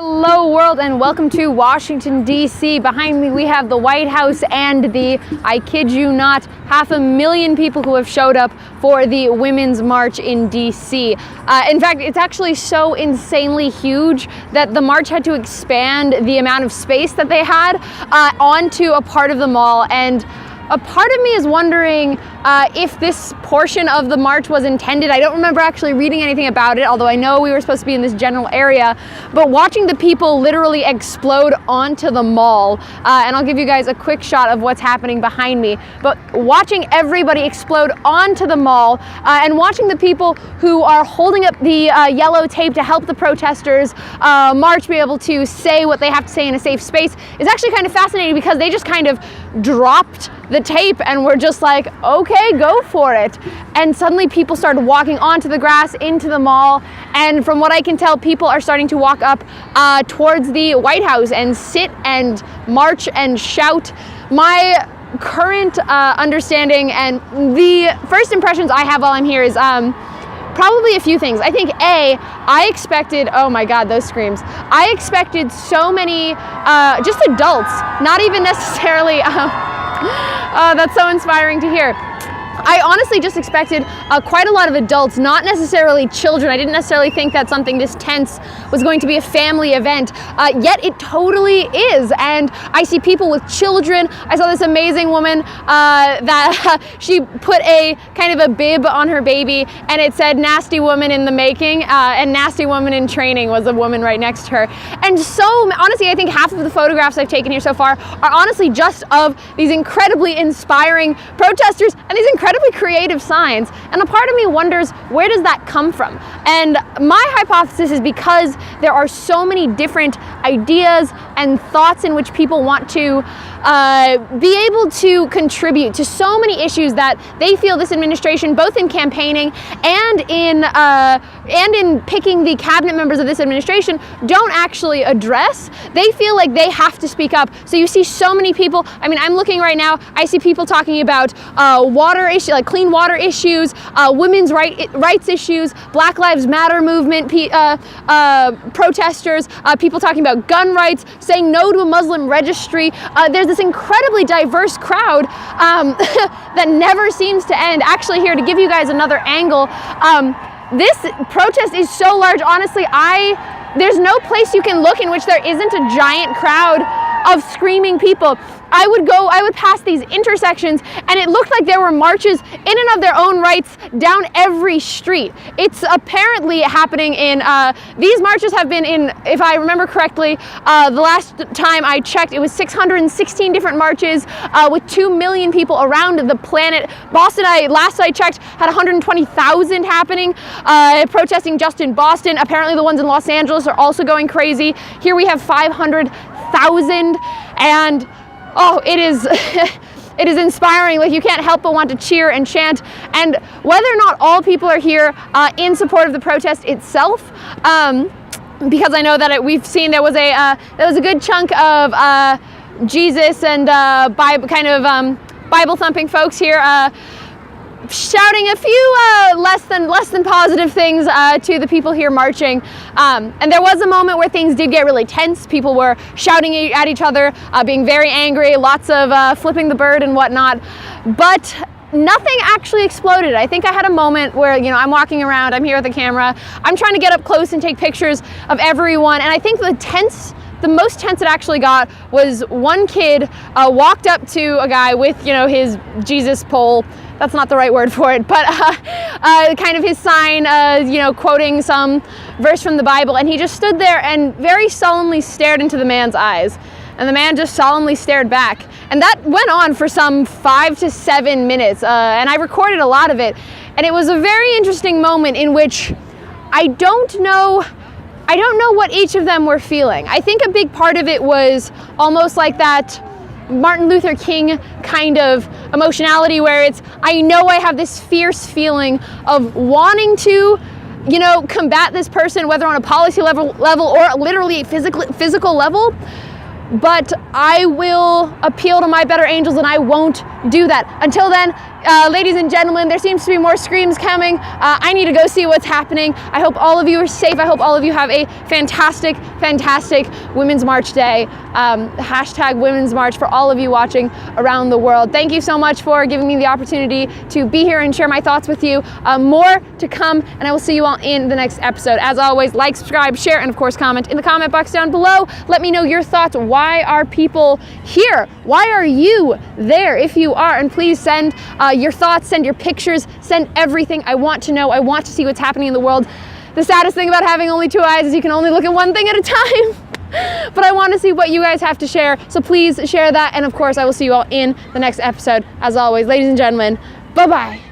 Hello world and welcome to Washington, D.C. Behind me we have the White House and the, I kid you not, 500,000 people who have showed up for the Women's March in D.C. In fact, it's actually so insanely huge that the march had to expand the amount of space that they had onto a part of the mall, and a part of me is wondering if this portion of the march was intended. I don't remember actually reading anything about it, although I know we were supposed to be in this general area, but watching the people literally explode onto the mall, and I'll give you guys a quick shot of what's happening behind me, but watching everybody explode onto the mall and watching the people who are holding up the yellow tape to help the protesters march be able to say what they have to say in a safe space is actually kind of fascinating, because they just kind of dropped the tape and we're just like, okay, go for it. And suddenly people started walking onto the grass into the mall, and from what I can tell, people are starting to walk up towards the White House and sit and march and shout. My current understanding and the first impressions I have while I'm here is probably a few things. I think I expected, oh my God, those screams. I expected so many just adults, not even necessarily, oh, that's so inspiring to hear. I honestly just expected quite a lot of adults, not necessarily children. I didn't necessarily think that something this tense was going to be a family event, yet it totally is. And I see people with children. I saw this amazing woman that she put a kind of a bib on her baby, and it said "nasty woman in the making," and "nasty woman in training" was a woman right next to her. And so honestly, I think half of the photographs I've taken here so far are honestly just of these incredibly inspiring protesters and these incredibly creative signs, and a part of me wonders, where does that come from? And my hypothesis is because there are so many different ideas and thoughts in which people want to be able to contribute to so many issues that they feel this administration, both in campaigning and in picking the cabinet members of this administration, don't actually address. They feel like they have to speak up. So you see so many people. I mean, I'm looking right now, I see people talking about water issues, like clean water issues, women's rights issues, Black Lives Matter movement protesters, people talking about gun rights, saying no to a Muslim registry. There's this incredibly diverse crowd that never seems to end. Actually, here to give you guys another angle, this protest is so large, honestly, there's no place you can look in which there isn't a giant crowd of screaming people. I would pass these intersections and it looked like there were marches in and of their own rights down every street. It's apparently happening in, these marches have been in, if I remember correctly, the last time I checked, it was 616 different marches with 2 million people around the planet. Boston, last I checked, had 120,000 happening, protesting just in Boston. Apparently the ones in Los Angeles are also going crazy. Here we have 500,000, and oh, it is it is inspiring. Like, you can't help but want to cheer and chant. And whether or not all people are here in support of the protest itself, because I know that we've seen there was a good chunk of Jesus and Bible thumping folks here shouting a few less than positive things to the people here marching, and there was a moment where things did get really tense. People were shouting at each other, being very angry, lots of flipping the bird and whatnot, but nothing actually exploded. I think I had a moment where, you know, I'm walking around, I'm here with the camera, I'm trying to get up close and take pictures of everyone, and I think the most tense it actually got was one kid walked up to a guy with, you know, his Jesus pole. That's not the right word for it, but kind of his sign, you know, quoting some verse from the Bible, and he just stood there and very solemnly stared into the man's eyes, and the man just solemnly stared back, and that went on for some 5 to 7 minutes, and I recorded a lot of it, and it was a very interesting moment in which I don't know what each of them were feeling. I think a big part of it was almost like that Martin Luther King kind of emotionality, where it's, I know I have this fierce feeling of wanting to, you know, combat this person, whether on a policy level or literally a physical level, but I will appeal to my better angels and I won't do that. Until then, ladies and gentlemen, there seems to be more screams coming. I need to go see what's happening. I hope all of you are safe. I hope all of you have a fantastic, fantastic Women's March Day. Hashtag Women's March for all of you watching around the world. Thank you so much for giving me the opportunity to be here and share my thoughts with you. More to come, and I will see you all in the next episode. As always, like, subscribe, share, and of course comment in the comment box down below. Let me know your thoughts. Why are people here? Why are you there if you are? And please send your thoughts, send your pictures, send everything. I want to know. I want to see what's happening in the world. The saddest thing about having only 2 eyes is you can only look at one thing at a time. But I want to see what you guys have to share. So please share that. And of course, I will see you all in the next episode. As always, ladies and gentlemen, bye-bye.